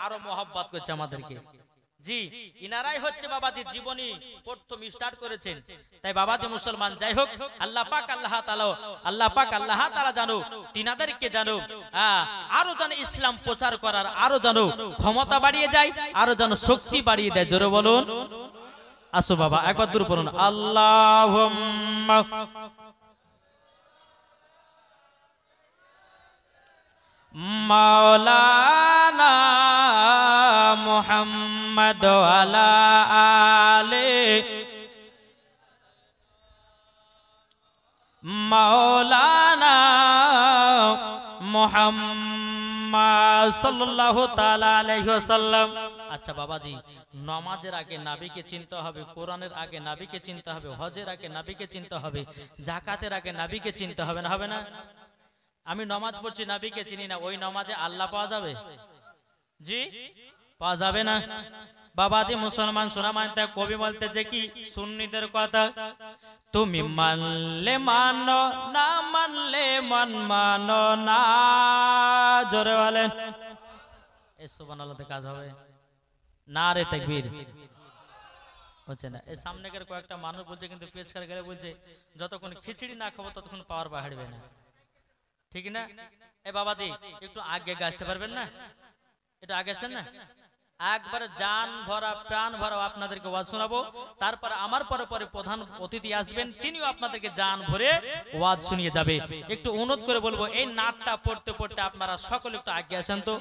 আরো মহব্বত করছে আমাদেরকে। জি, ইনারাই হচ্ছে বাবাজি জীবনী প্রথম স্টার্ট করেছেন। তাই বাবাজি মুসলমান, যাই হোক, আল্লাহ পাক আল্লাহ তাআলা জানো তিনাদেরকে জানো আরো যেন ইসলাম প্রচার করার আরো জানো ক্ষমতা বাড়িয়ে যায়, আরো যেন শক্তি বাড়িয়ে দেয়। জোরে বলুন আসো বাবা, একবার দূর পড়ুন আল্লাহুম্মা মাওলানা মুহাম্মদ ওয়ালা আলে মাওলানা মুহাম্মদ সাল্লাল্লাহু তাআলা আলাইহি ওয়াসাল্লাম। আচ্ছা বাবাজি, নামাজের আগে নবীকে চিনতে হবে, কোরআনের আগে নবীকে চিনতে হবে, হজের আগে নবীকে চিনতে হবে, যাকাতের আগে নবীকে চিনতে হবে, না হবে না? আমি নামাজ পড়ছি নবীকে চিনি না, ওই নামাজে আল্লাহ পাওয়া যাবে? জি পাওয়া যাবে না। বাবাজি মুসলমান শোনা মানতে কবি বলতেছে কি সুন্নিদের কথা, তুমি মানলে মানো না মানলে মন মানো না। জোরে বলেন এই সুবহানাল্লাহতে কাজ হবে না রে তাকবীর হচ্ছে না। এই সামনেকার কয়েকটা মানুষ বলছে কিন্তু পেশকার গেলে বলছে যতক্ষণ খিচড়ি না খাবো ততক্ষণ পাওয়ার বাড়বে না, ঠিক না? এ বাবাজি একটু আগে আসতে পারবেন না? একটু আগে আসেন না, একবার জান ভরা প্রাণ ভরা আপনাদেরকে ওয়াজ শোনাবো। তারপর আমার পরে পরে প্রধান অতিথি আসবেন, তিনিও আপনাদেরকে জান ভরে ওয়াজ শুনিয়ে যাবে। একটু অনুরোধ করে বলবো এই নাটটা পড়তে পড়তে আপনারা সকলে একটু আগে আসেন তো।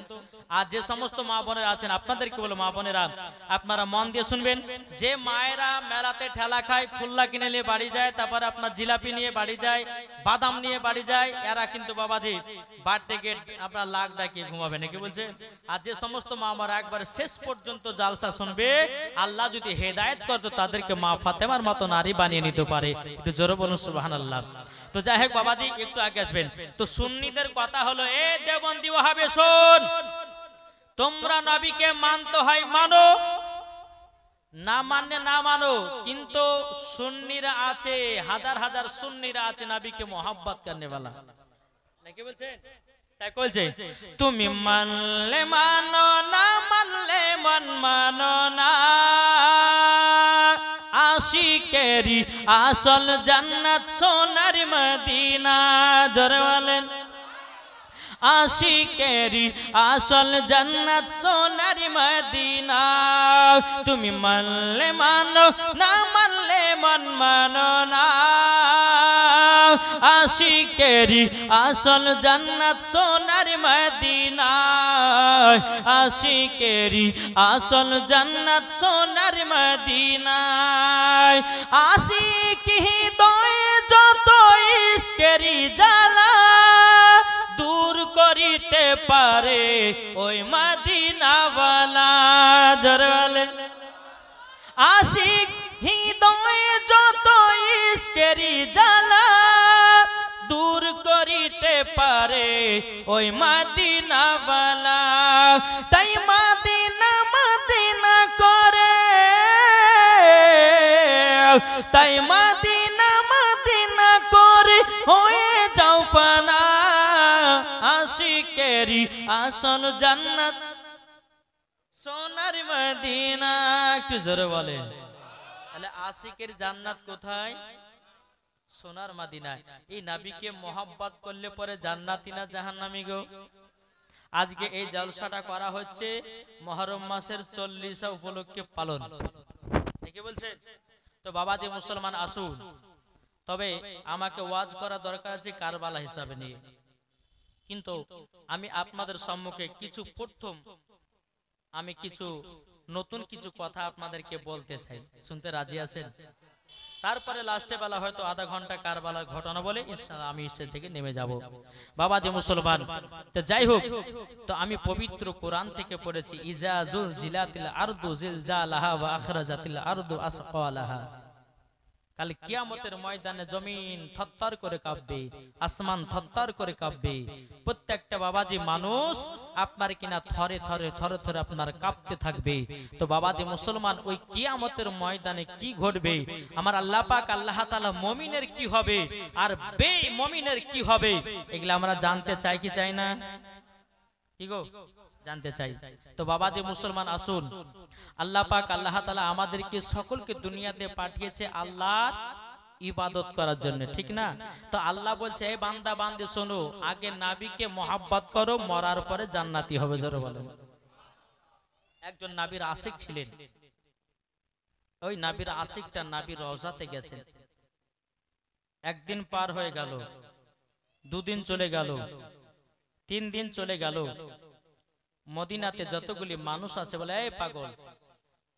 আর যে সমস্ত মা বোনেরা আছেন আপনাদেরকে বলো, মা বোনেরা আপনারা মন দিয়ে শুনবেন। যে মায়েরা মেলাতে ঠেলা খায়, ফুল্লা কিনে নিয়ে বাড়ি যায়, তারপরে আপনার জিলাপি নিয়ে বাড়ি যায়, বাদাম নিয়ে বাড়ি যায়, এরা কিন্তু বাবাজি বাড়ি থেকে আপনার লাখ ডাকিয়ে ঘুমাবে নাকি বলছে। আর যে সমস্ত মা আমরা একবার শেষ পর্যন্ত জালসা শুনবে, আল্লাহ যদি হেদায়েত করতো তাদেরকে মা ফাতেমার মতো নারী বানিয়ে নিতে পারে। একটু জোরে বলুন সুবহানাল্লাহ। তো যাই হোক বাবাজি একটু আগে আসবেন। তো সুন্নিদের কথা হলো, এ দেওবন্দি ওয়াহাবি শোন, তোমরা নবীকে মানতে হয় মানো, না মানলে না মানো, কিন্তু সুন্নিরা আছে, হাজার হাজার সুন্নিরা আছে নবীকে মোহাব্বত করনে वाला নাকি বলছেন? তাই বলছে তুমি মানলে মানো না মানলে মন মানো না, আশিকেরি আসল জান্নাত সোনার মদিনা। জোরে বলেন আশিকেরি আসল জান্নাত সোনার মদিনা। তুমি মানলে মানো না মানলে মন মানো না, আশিকেরি আসল জান্নাত সোনার মদিনা। আশিকেরি আসল জান্নাত সোনার মদিনা। আশিকি হৃদয় যত ইশকেরি জ্বালা দূর করিতে পারে ওই মদিনাওয়ালা। জোরে বলেন আশিক হৃদয়ে যত ইশকেরি জ্বালা দূর করিতে পারে ওই মদিনাওয়ালা। তাই মদিনা মদিনা করে, তাই মদিনা মদিনা করে হয়ে যাও ফানা, আশিকেরি আসল জান্নাত সোনার মদিনা। একটু জোরে বলেন তাহলে আশিকের জান্নাত কোথায়? সোনার মদিনায়। এই নবীকে মোহাব্বত করলে পরে জান্নাতি না জাহান্নামী গো? আজকে এই জলসাটা করা হচ্ছে মুহররম মাসের 40 উপলক্ষে পালন, কি বলছেন? তো বাবাজি মুসলমান আসুন, তবে আমাকে ওয়াজ করা দরকার আছে কারবালা হিসাবে নিয়ে, কিন্তু আমি আপনাদের সম্মুখে কিছু প্রথম আমি কিছু নতুন কিছু কথা আপনাদেরকে বলতে চাই, শুনতে রাজি আছেন? তারপরে লাস্টে বেলা হয়তো আধা ঘন্টা কারবালার ঘটনা বলে ইনশাআল্লাহ আমি ইসে থেকে নেমে যাব। বাবাজি মুসলমান, তো যাই হোক, তো আমি পবিত্র কোরআন থেকে পড়েছি ইজাজুল জিলাতিল আরদু জিলজালাহা ওয়া আখরাজাতিল আরদু আসকালাহা। কাল কিয়ামতের ময়দানে জমিন থরথর করে কাঁপবে, আসমান থরথর করে কাঁপবে, প্রত্যেকটা বাবাজি মানুষ আপনার কিনা থরে থরে থরে থরে আপনার কাঁপতে থাকবে। তো বাবাজি মুসলমান, ওই কিয়ামতের ময়দানে কি ঘটবে, আমার আল্লাহ পাক আল্লাহ তাআলা মুমিনের কি হবে আর বেঈমানের কি হবে, এগুলা আমরা জানতে চাই কি চাই না? কি গো জানতে চাই। তো বাবাজি মুসলমান আসুন, আল্লাহ পাক আল্লাহ তাআলা আমাদেরকে সকলকে দুনিয়াতে পাঠিয়েছে আল্লাহর ইবাদত করার জন্য, ঠিক না? তো আল্লাহ বলছে এই বান্দা বান্দি শোনো, আগে নবীকে মহব্বত করো, মরার পরে জান্নাতি হবে। জোরে বলেন। একজন নবীর আশিক ছিলেন, ওই নবীর আশিকটা নবীর রওজাতে গেছেন। একদিন পার হয়ে গেল, দুদিন চলে গেল, 3 দিন চলে গেল। মদিনাতে যতগুলি মানুষ আছে বলে এই পাগল,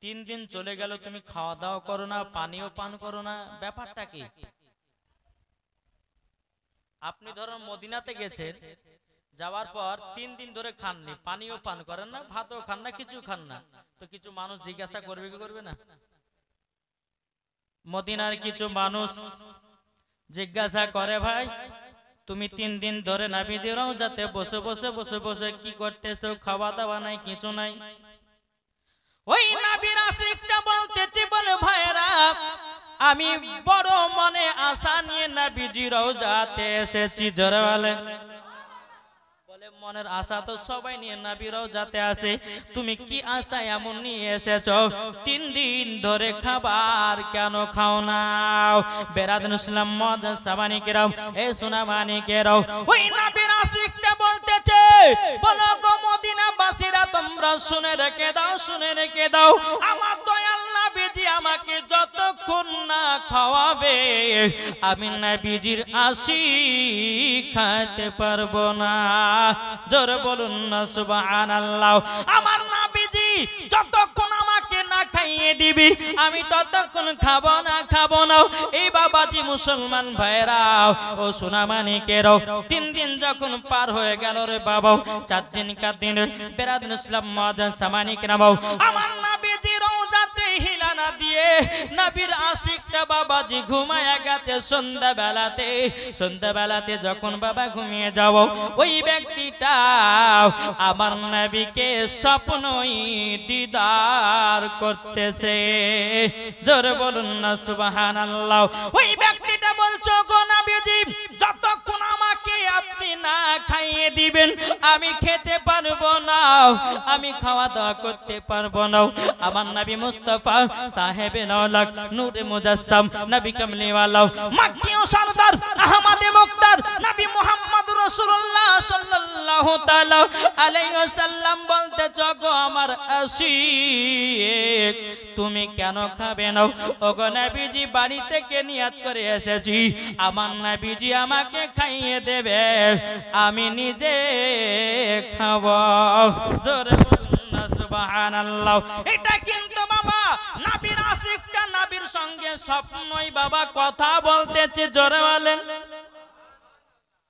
3 দিন চলে গেল তুমি খাওয়া দাওয়া করো না, পানিও পান করো না, ব্যাপারটা কি? আপনি ধরুন মদিনাতে গেছেন, যাওয়ার পর 3 দিন ধরে খাননি, পানিও পান করেন না, ভাতও খান না, কিছু খান না, তো কিছু মানুষ জিজ্ঞাসা করবে কি করবে না? মদিনার কিছু মানুষ জিজ্ঞাসা করে ভাই তুমি 3 দিন ধরে নবীজির রওজাতে বসে বসে বসে বসে কি করতেছো? খাওয়া দাওয়া নাই, কিছু নাই। ওই নবীর আশিকটা বলতেছে বলে ভাইরা আমি বড় মনে আশা নিয়ে নবীজির রওজাতে এসেছি। জোরে বলেন। বলে মনের আশা তো সবাই নিয়ে নবীর রওজাতে আসে, তুমি কি আশা এমন নিয়ে এসেছো? 3 দিন ধরে খাবার কেন খাও না? বেরাদুল ইসলাম মদ সাবানি কেরাও, এ সোনা মানি কেরাও, ওই নবীর আশিকটা বলতেছে বলো গো মদিনা বাসীরা তোমরা শুনে রেখে দাও, শুনে রেখে দাও, আমার দয়াল নবীজি আমাকে যতক্ষণ না খাওয়াবে আমি নবীজির আশিক খাইতে পারবো না। জোরে বলুন না সুবহানাল্লাহ। আমার নবীজি যতক্ষণ আমাকে না খাইয়ে দিবি আমি ততক্ষণ খাবো না, খাবো না। এই বাবাজি মুসলমান ভাইরাও ও সোনা মানিকেরাও, 3 দিন যখন পার হয়ে গেল রে বাবা, 4 দিন 4 দিন বেরাদুল ইসলাম মদ সামানি কেরাও, আমার নবীজি রওজাতে হিলানা দিয়ে নবীর আশিকটা বাবাজি ঘুমায়া গেছে। সন্ধ্যাবেলাতে যখন বাবা ঘুমিয়ে যাও, ওই ব্যক্তিটা আমার নবীকে স্বপ্নই দিদার করতেছে। জোরে বলুন না সুবহানাল্লাহ। ওই ব্যক্তিটা বলছো গো নবীজি যতক্ষণ আমাকে আপনি না খাইয়ে দিবেন আমি খেতে পারবো না, আমি খাওয়া দাওয়া করতে পারবো না। আমার নবী মুস্তাফা সাহেবে নওলাক নূরে মুজাসসাম নবী কামলিওয়ালা মাক্কি ও সরদার আহমদে মুক্তার নবী মুহাম্মদ রাসূলুল্লাহ সাল্লাল্লাহু তাআলা আলাইহি ওয়াসাল্লাম বলতেছ গো আমার আশিক তুমি কেন খাবে না? ওগো নবীজি বাড়ি থেকে নিয়াত করে এসেছি আমার নবীজি আমাকে খাইয়ে দেবে, আমি নিজে খাবো। জোরে বলুন না সুবহানাল্লাহ। এটা কিন্তু বাবা নবীর আশিকটা নবীর সঙ্গে স্বপ্নই বাবা কথা বলতেছে। জোরে বলেন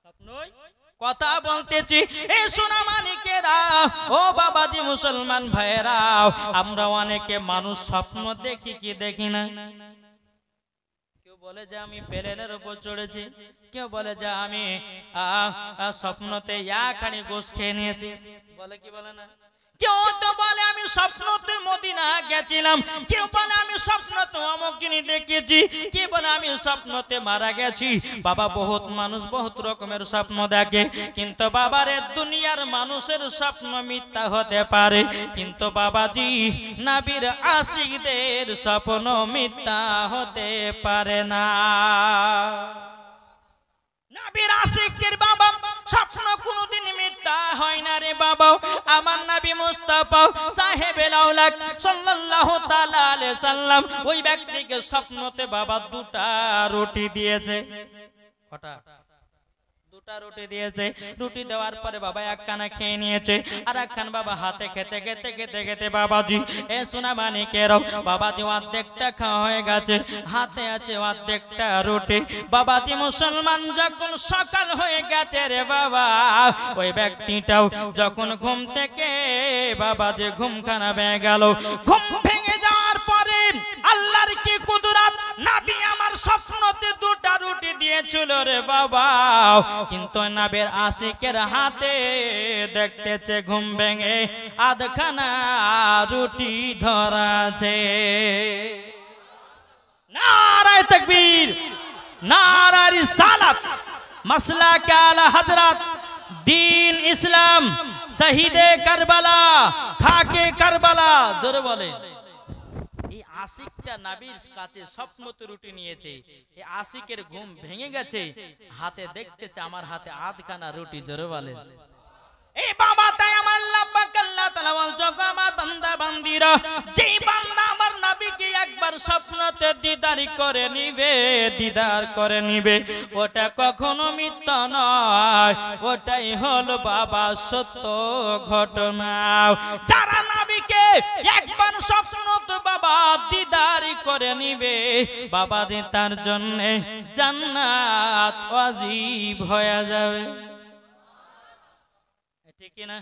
স্বপ্নই কথা বলতেছি। এই সোনা মানিকেরা ও বাবাজি মুসলমান ভাইরা, আমরা অনেকে মানুষ স্বপ্ন দেখি কি দেখি না? কেউ বলে যে আমি প্লেনের উপর চড়েছি, কেউ বলে যে আমি স্বপ্নতে একখানি গোশ খেয়ে নিয়েছি, বলে কি বলে না? কেউ তো বলে আমি স্বপ্নতে মদিনা গেছিলাম, কেউ বলে আমি স্বপ্নতে অমুক জিনিস দেখেছি, কে বলে আমি স্বপ্নতে মারা গেছি। বাবা বহুত মানুষ বহুত রকমের স্বপ্ন দেখে, কিন্তু বাবারে দুনিয়ার মানুষের স্বপ্ন মিথ্যা হতে পারে, কিন্তু বাবাজি নবীর আশিকদের স্বপ্ন মিথ্যা হতে পারে না। নবীর আশিকের বাবা স্বপ্ন কোনদিন মিথ্যা হয় না রে বাবা। আমার নবী মুস্তাফা সাহেবে লাউলাক সাল্লাল্লাহু তাআলা আলাইহি সাল্লাম ওই ব্যক্তিকে স্বপ্নতে বাবা 2টা রুটি দিয়েছে। কটা? 2টা রুটি দিয়েছে। রুটি দেওয়ার পরে বাবা একখানা খেয়ে নিয়েছে, আর একখান বাবা হাতে খেতে খেতে খেতে খেতে বাবাজি এ সোনা মানিকেরাও বাবাজি অর্ধেকটা খাওয়া হয়ে গেছে, হাতে আছে অর্ধেকটা রুটি। বাবাজি মুসলমান যখন সকাল হয়ে গেছে রে বাবা, ওই ব্যক্তিটাও যখন ঘুম থেকে বাবাজি ঘুমখানা ভেঙে গেল। ঘুম ভেঙে যাওয়ার পরে আল্লাহর কি কুদরত, নবী আমার স্বপ্নতে 2টা রুটি দিয়েছিল রে বাবা, কিন্তু নবীর আশিকের হাতে দেখতেছে ঘুম ভেঙে আধখানা রুটি ধরা আছে। নারায়ে তাকবীর, নারায়ে রিসালাত, মাসলাক আলা হযরত দ্বীন ইসলাম শহীদে কারবালা, খাকে কারবালা, জোরে বলে। এই আশিকটা নবীর কাছে স্বপ্নতে রুটি নিয়েছে, এই আশিকের ঘুম ভেঙে গেছে, হাতে দেখতেছে আমার হাতে আধখানা রুটি, জোরে বলে। এই বাবা তাই আমার আল্লাহ পাক আল্লাহ তাআলা বলছে আমার বান্দা বান্দিরা, যেই বান্দা আমার নবীকে একবার স্বপ্নতে দিদার করে নিবে, দিদার করে নিবে, ওটা কখনো মিথ্যা নয়, ওটাই হলো বাবা সত্য ঘটনা। যারা নবীকে একবার স্বপ্নতে বাবা দিদার করে নিবে, বাবা যে তার জন্য জান্নাত ওয়াজিব হয়ে যাবে, ঠিক না?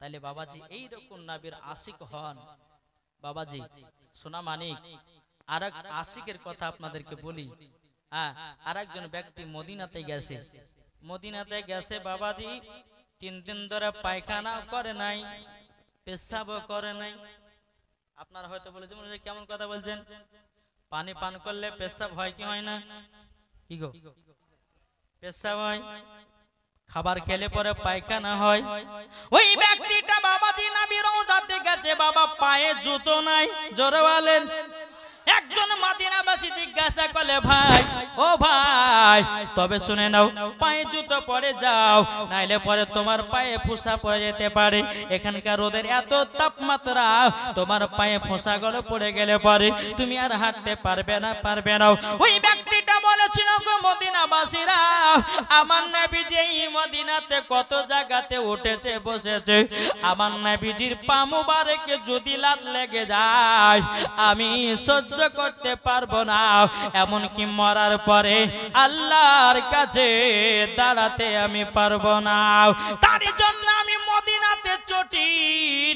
তাহলে বাবাজি এইরকম নবীর আশিক হন। বাবাজি সোনা মানিক আরেক আশিকের কথা আপনাদেরকে বলি। আরেকজন ব্যক্তি মদিনাতে গেছে, মদিনাতে গেছে বাবাজি 3 দিন ধরে পায়খানা করে নাই, পেশাবও করে নাই। আপনারা হয়তো বলেছেন কেমন কথা বলছেন, পানি পান করলে পেশাব হয় কি হয় না? কি গো, পেশাব হয়। খাবার খেলে পরে পায়খানা হয়। ওই ব্যক্তিটা বাবাজি নবীর রওজাতে গেছে, বাবা পায়ে জুতো নাই, জোরে বলেন। একজন মদিনাবাসী জিজ্ঞাসা করলে ভাই, ও ভাই তবে শুনে নাও, পায়ে জুতো পরে যাও, নাইলে পরে তোমার পায়ে ফোঁসা পড়ে যেতে পারে। এখানকার রোদের এত তাপমাত্রা, তোমার পায়ে ফোঁসা গুলো পড়ে গেলে পরে তুমি আর হাঁটতে পারবে না, পারবে না। ওই ব্যক্তিটা বলেছিল গো মদিনাবাসীরা, আমার নবীজি এই মদিনাতে কত জায়গাতে উঠেছে বসেছে, আমার নবীজির পা মুবারকে যদি লাত লেগে যায় আমি সহ্য করতে পারবো না, এমনকি মরার পরে আল্লাহর কাছে দাঁড়াতে আমি পারবো না। তার জন্য আমি মদিনাতে চটি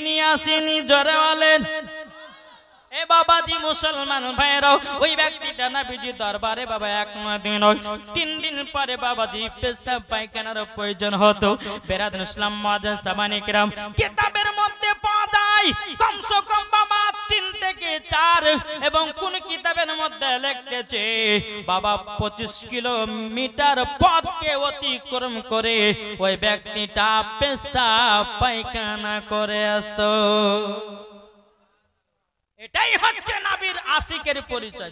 নিয়ে আসিনি, জোরে বলেন। এ বাবাজি মুসলমান ভাইরাও, ওই ব্যক্তিটা নবীজি দরবারে বাবা 1 দিন 3 দিন পরে বাবাজি পেশাব পায়খানার প্রয়োজন হতো। বেরাদুল ইসলাম মুআজ্জিন সামানি কিরাম কিতাবের মধ্যে পাওয়া যায় কমসে কম বাবা 3 থেকে 4, এবং কোন কিতাবের মধ্যে লিখতেছে বাবা 25 কিলোমিটার পথকে অতিক্রম করে ওই ব্যক্তিটা পেশাব পায়খানা করে আসতো। এটাই হচ্ছে নবীর আশিকের পরিচয়।